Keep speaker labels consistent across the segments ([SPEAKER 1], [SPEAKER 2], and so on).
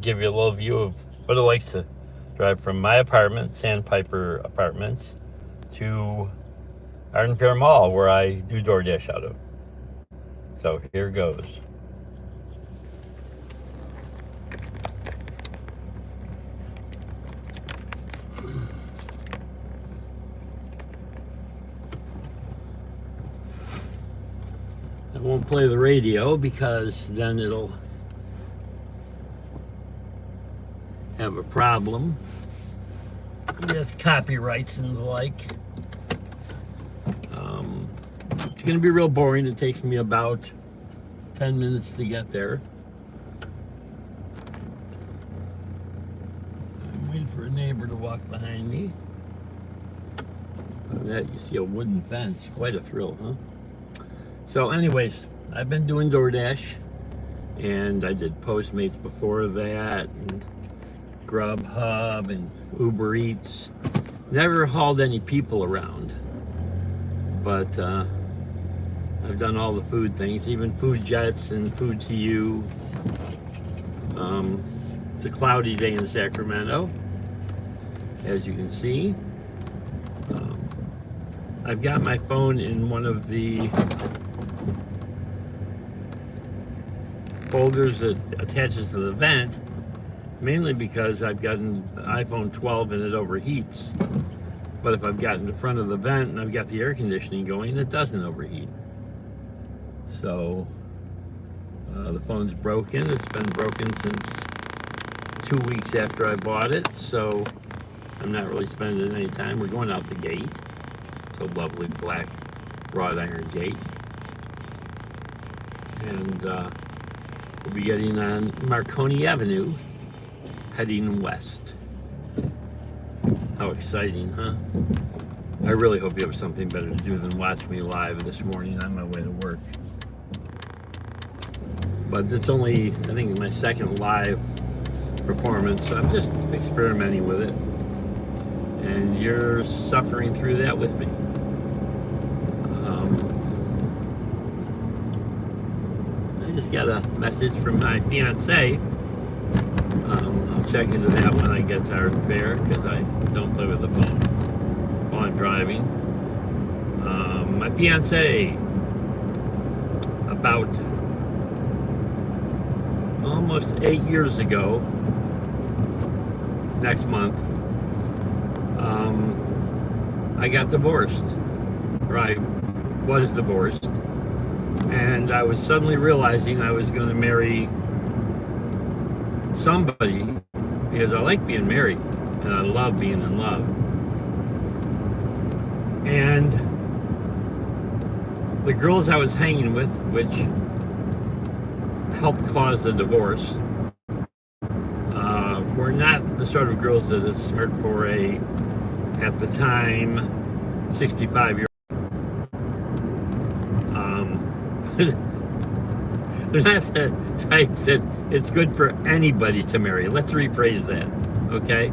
[SPEAKER 1] give you a little view of what it likes to drive from my apartment, Sandpiper Apartments, to Arden Fair Mall, where I do DoorDash out of. So here goes. I won't play the radio because then it'll have a problem with copyrights and the like. It's going to be real boring. It takes me about 10 minutes to get there. I'm waiting for a neighbor to walk behind me. Look at that, you see a wooden fence. Quite a thrill, huh? So anyways, I've been doing DoorDash, and I did Postmates before that, and Grubhub and Uber Eats. Never hauled any people around, but I've done all the food things, even Food Jets and Food to You. It's a cloudy day in Sacramento, as you can see. I've got my phone in one of the folders that attaches to the vent, mainly because I've got an iPhone 12 and it overheats. But if I've got in the front of the vent and I've got the air conditioning going, it doesn't overheat. So the phone's broken. It's been broken since 2 weeks after I bought it, so I'm not really spending any time. We're going out the gate. It's a lovely black wrought iron gate. And we'll be getting on Marconi Avenue, heading west. How exciting, huh? I really hope you have something better to do than watch me live this morning on my way to work. But it's only, I think, my second live performance, so I'm just experimenting with it. And you're suffering through that with me. I just got a message from my fiance. I'll check into that when I get to Arden Fair, because I don't play with the phone while I'm driving. My fiance, about almost 8 years ago, next month, I got divorced. Or I was divorced. And I was suddenly realizing I was going to marry somebody because I like being married and I love being in love. And the girls I was hanging with, which helped cause the divorce, were not the sort of girls that is smart for a, at the time, 65-year-old. They're not the type that it's good for anybody to marry. Let's rephrase that, okay?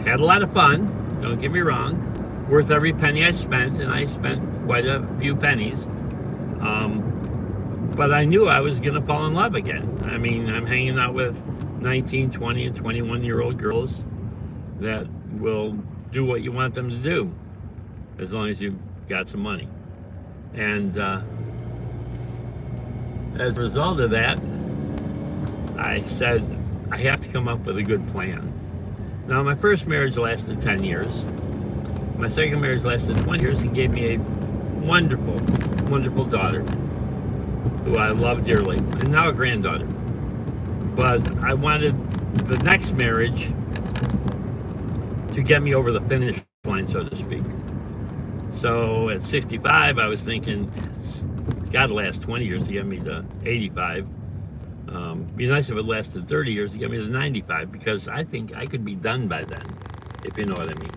[SPEAKER 1] Had a lot of fun, don't get me wrong. Worth every penny I spent, and I spent quite a few pennies. But I knew I was going to fall in love again. I mean, I'm hanging out with 19, 20, and 21-year-old girls that will do what you want them to do, as long as you've got some money. And as a result of that, I said, I have to come up with a good plan. Now, my first marriage lasted 10 years. My second marriage lasted 20 years and gave me a wonderful, wonderful daughter who I love dearly, and now a granddaughter. But I wanted the next marriage to get me over the finish line, so to speak. So at 65, I was thinking, it's got to last 20 years to get me to 85. Be nice if it lasted 30 years to get me to 95, because I think I could be done by then, if you know what I mean.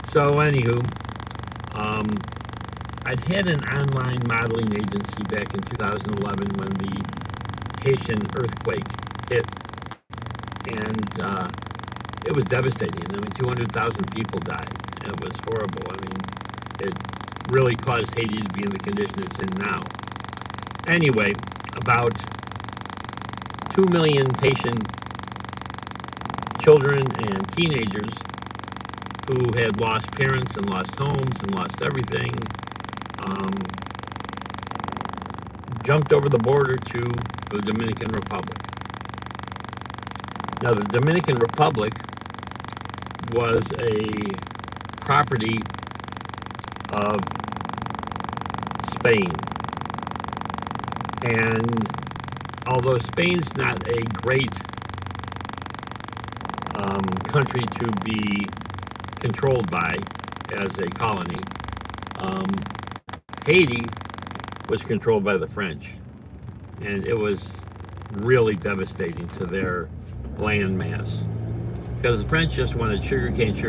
[SPEAKER 1] So anywho, I'd had an online modeling agency back in 2011 when the Haitian earthquake hit, and it was devastating. I mean, 200,000 people died. It was horrible. I mean, it really caused Haiti to be in the condition it's in now. Anyway, about 2 million Haitian children and teenagers who had lost parents and lost homes and lost everything, jumped over the border to the Dominican Republic. Now, the Dominican Republic was a property of Spain. And although Spain's not a great country to be controlled by as a colony, Haiti was controlled by the French, and it was really devastating to their land mass because the French just wanted sugarcane,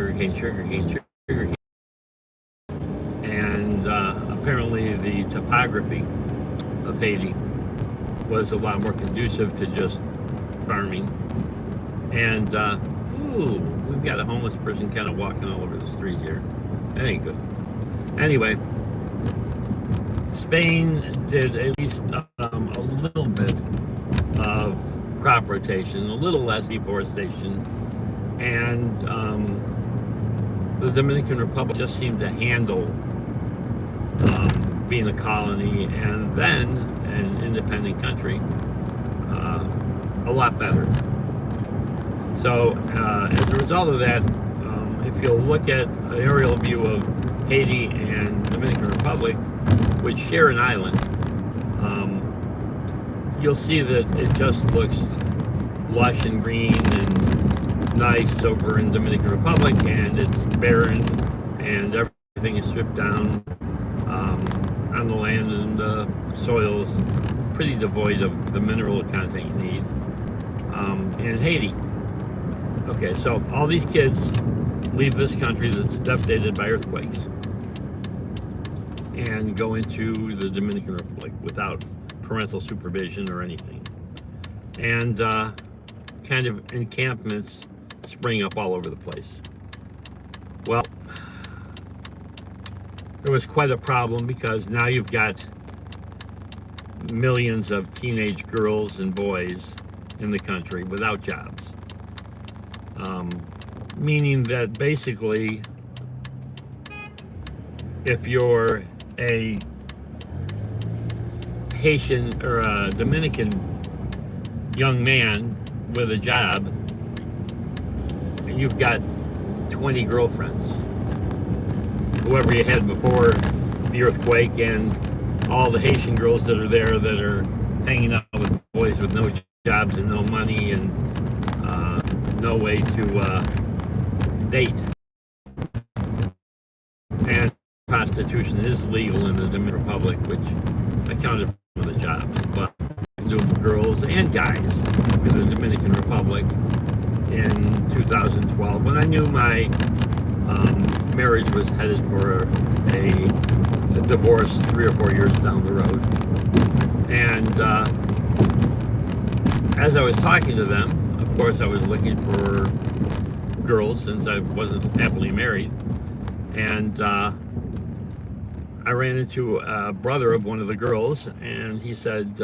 [SPEAKER 1] and apparently the topography of Haiti was a lot more conducive to just farming. And we've got a homeless person kind of walking all over the street here. That ain't good. Anyway, Spain did at least a little bit of crop rotation, a little less deforestation, and the Dominican Republic just seemed to handle being a colony and then an independent country a lot better. So as a result of that, if you'll look at an aerial view of Haiti and Dominican Republic, which share an island, you'll see that it just looks lush and green and nice over in Dominican Republic, and it's barren and everything is stripped down on the land, and the soil's pretty devoid of the mineral content you need in Haiti. Okay, so all these kids leave this country that's devastated by earthquakes and go into the Dominican Republic without parental supervision or anything. And kind of encampments spring up all over the place. Well, there was quite a problem because now you've got millions of teenage girls and boys in the country without jobs. Meaning that basically, if you're a Haitian or a Dominican young man with a job, and you've got 20 girlfriends, whoever you had before the earthquake, and all the Haitian girls that are there that are hanging out with boys with no jobs and no money and no way to date. And prostitution is legal in the Dominican Republic, which accounted for the jobs. But new girls and guys in the Dominican Republic in 2012, when I knew my marriage was headed for a divorce 3 or 4 years down the road. And as I was talking to them, of course I was looking for girls since I wasn't happily married. And I ran into a brother of one of the girls, and he said,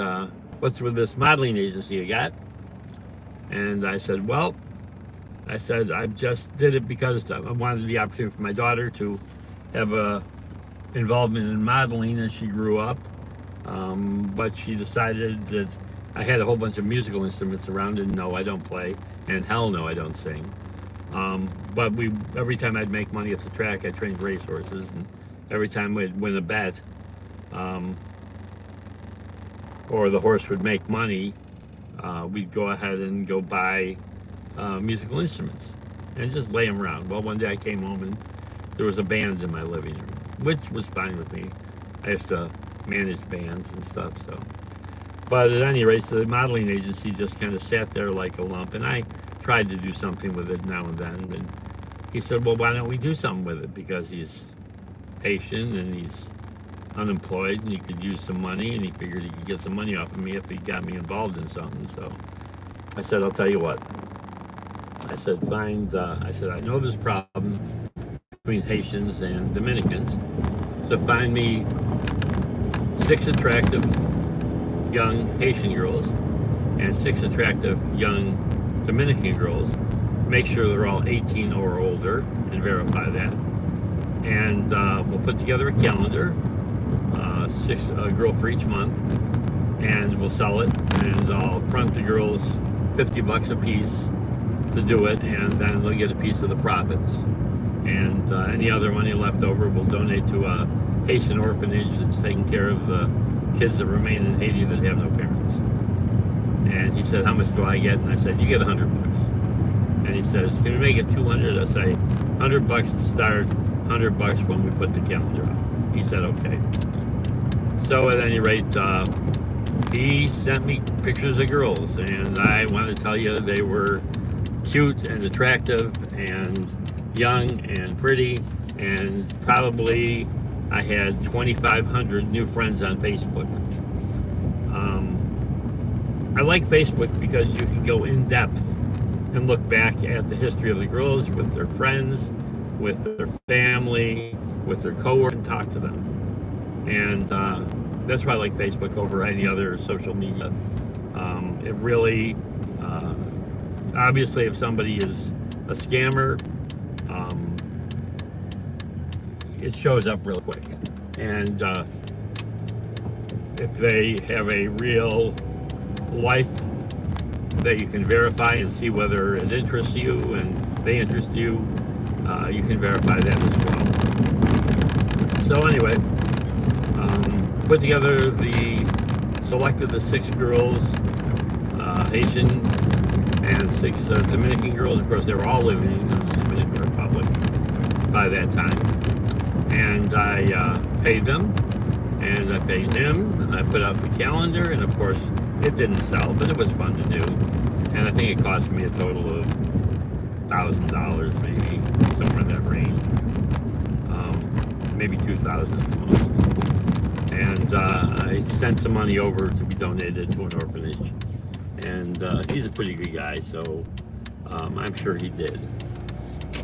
[SPEAKER 1] what's with this modeling agency you got? And I said, well, I just did it because I wanted the opportunity for my daughter to have a involvement in modeling as she grew up. But she decided that I had a whole bunch of musical instruments around, and no, I don't play, and hell no, I don't sing. But every time I'd make money at the track, I trained racehorses, and every time we'd win a bet, or the horse would make money, we'd go ahead and go buy musical instruments and just lay them around. Well, one day I came home and there was a band in my living room, which was fine with me. I used to manage bands and stuff, so. But at any rate, the modeling agency just kind of sat there like a lump, and I tried to do something with it now and then. And he said, well, why don't we do something with it? Because he's Haitian and he's unemployed and he could use some money, and he figured he could get some money off of me if he got me involved in something. So I said, I'll tell you what. I said, I know this problem between Haitians and Dominicans. So find me 6 attractive young Haitian girls and 6 attractive young Dominican girls. Make sure they're all 18 or older and verify that. And we'll put together a calendar, a girl for each month, and we'll sell it. And I'll front the girls $50 a piece to do it, and then they'll get a piece of the profits. And any other money left over we'll donate to a Haitian orphanage that's taking care of the kids that remain in Haiti that have no parents. And he said, how much do I get? And I said, you get $100. And he says, can we make it 200? I say, $100 to start, $100 when we put the calendar out. He said, okay. So at any rate, he sent me pictures of girls, and I want to tell you they were cute and attractive and young and pretty, and probably I had 2,500 new friends on Facebook. I like Facebook because you can go in depth and look back at the history of the girls with their friends, with their family, with their coworkers, and talk to them. And that's why I like Facebook over any other social media. It really, obviously, if somebody is a scammer, it shows up real quick. And if they have a real life that you can verify and see whether it interests you and they interest you, you can verify that as well. So anyway, put together selected the 6 girls, Haitian, and 6 Dominican girls. Of course, they were all living in the Dominican Republic by that time. And I paid them, and I paid him, and I put out the calendar, and of course, it didn't sell, but it was fun to do. And I think it cost me a total of $1,000, maybe, somewhere in that range. Maybe $2,000 at the most. And I sent some money over to be donated to an orphanage. And he's a pretty good guy, so I'm sure he did.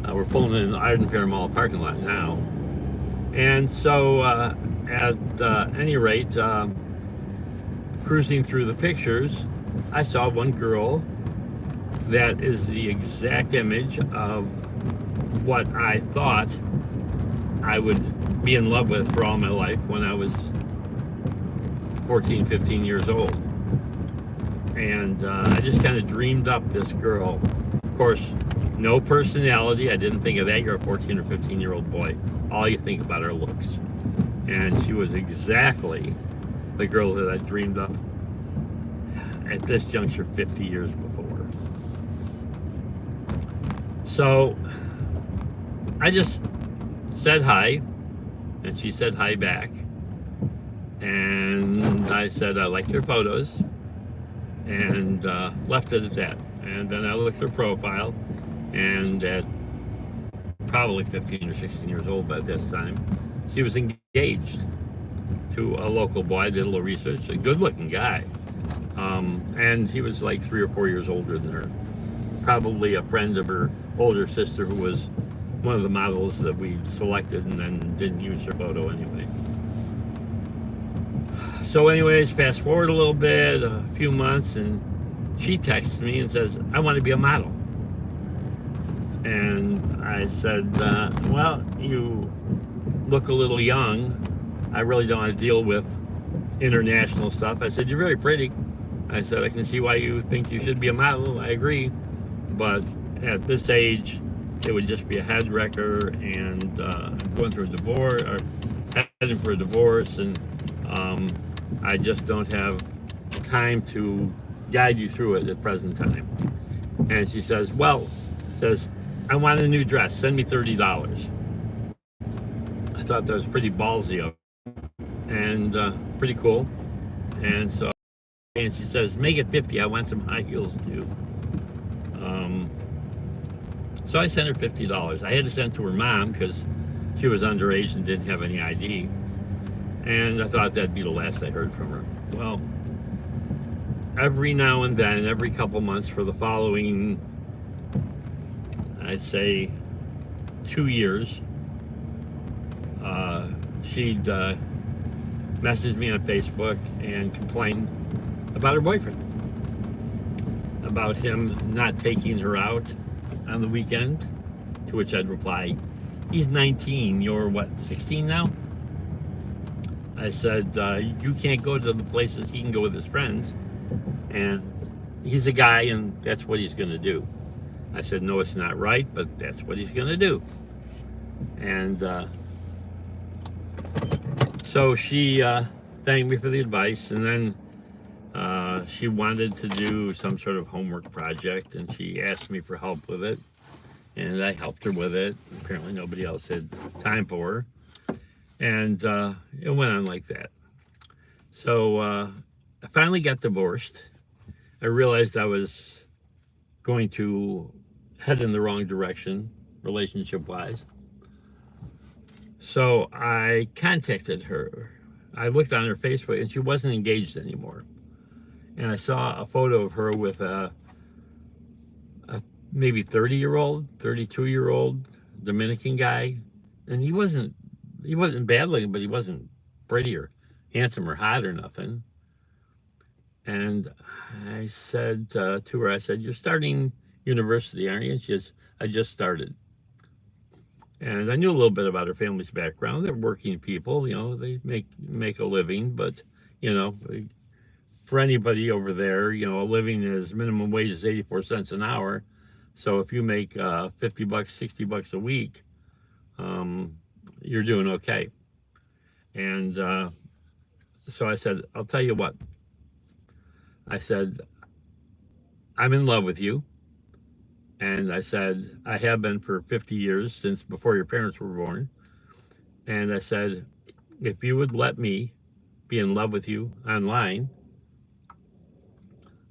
[SPEAKER 1] We're pulling in the Arden Fair Mall parking lot now. And so at any rate, cruising through the pictures, I saw one girl that is the exact image of what I thought I would be in love with for all my life when I was 14, 15 years old. And I just kind of dreamed up this girl. Of course, no personality. I didn't think of that. You're a 14 or 15-year-old boy. All you think about are looks. And she was exactly the girl that I dreamed up at this juncture 50 years before. So I just said hi, and she said hi back. And I said I liked her photos, and left it at that. And then I looked at her profile, and at probably 15 or 16 years old by this time, she was engaged to a local boy. I did a little research, a good-looking guy. And he was like 3 or 4 years older than her. Probably a friend of her older sister who was one of the models that we selected and then didn't use her photo anyway. So anyways, fast forward a little bit, a few months, and she texts me and says, I want to be a model. And I said, well, you look a little young. I really don't want to deal with international stuff. I said, you're very pretty. I said, I can see why you think you should be a model. I agree. But at this age, it would just be a head wrecker, and I'm going through a divorce, or heading for a divorce, and I just don't have time to guide you through it at present time. And she says, I want a new dress. Send me $30. I thought that was pretty ballsy of her, and pretty cool. And she says, make it 50. I want some high heels too. So I sent her $50. I had to send to her mom because she was underage and didn't have any ID. And I thought that'd be the last I heard from her. Well, every now and then, every couple months for the following, I'd say, 2 years, she'd message me on Facebook and complain about her boyfriend. about him not taking her out on the weekend, to which I'd reply, he's 19, you're what, 16 now? I said, you can't go to the places he can go with his friends, and he's a guy and that's what he's gonna do. I said, no, it's not right, but that's what he's gonna do. And so she thanked me for the advice, and then she wanted to do some sort of homework project, and she asked me for help with it, and I helped her with it. Apparently nobody else had time for her, and it went on like that. So I finally got divorced. I realized I was going to head in the wrong direction relationship-wise. So I contacted her. I looked on her Facebook, and she wasn't engaged anymore. And I saw a photo of her with a maybe 30-year-old, 32-year-old Dominican guy. And he wasn't bad looking, but he wasn't pretty or handsome or hot or nothing. And I said to her, I said, you're starting university, aren't you? And she says, I just started. And I knew a little bit about her family's background. They're working people, you know, they make a living, but, you know, for anybody over there, you know, a living is minimum wage is 84 cents an hour. So if you make 50 bucks, 60 bucks a week, you're doing okay. And so I said, I'll tell you what. I said, I'm in love with you. And I said, I have been for 50 years, since before your parents were born. And I said, if you would let me be in love with you online,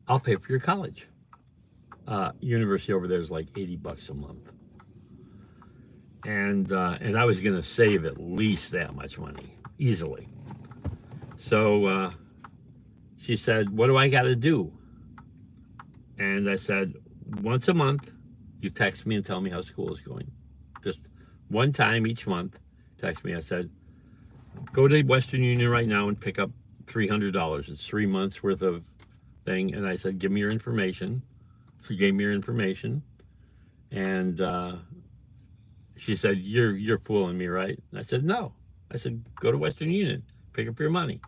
[SPEAKER 1] I'll pay for your college. University over there is like 80 bucks a month. And I was going to save at least that much money, easily. So she said, what do I got to do? And I said, once a month, you text me and tell me how school is going. Just one time each month, text me. I said, go to Western Union right now and pick up $300. It's 3 months worth of thing. And I said, give me your information. She gave me her information. And she said, you're fooling me, right? And I said, no. I said, go to Western Union, pick up your money.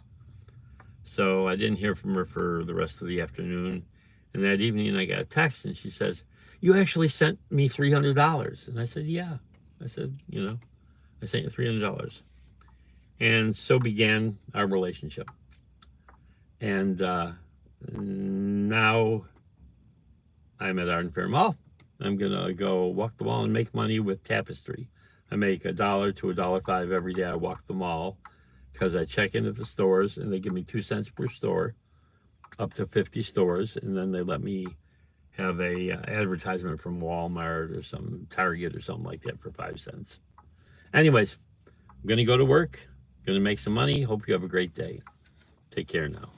[SPEAKER 1] So I didn't hear from her for the rest of the afternoon. And that evening I got a text, and she says, you actually sent me $300. And I said, yeah. I said, you know, I sent you $300. And so began our relationship. And now I'm at Art and Fair Mall. I'm going to go walk the mall and make money with Tapestry. I make $1 to $1.05 every day I walk the mall, because I check in at the stores, and they give me 2 cents per store, up to 50 stores, and then they let me have a advertisement from Walmart or some Target or something like that for 5 cents. Anyways, I'm going to go to work, going to make some money. Hope you have a great day. Take care now.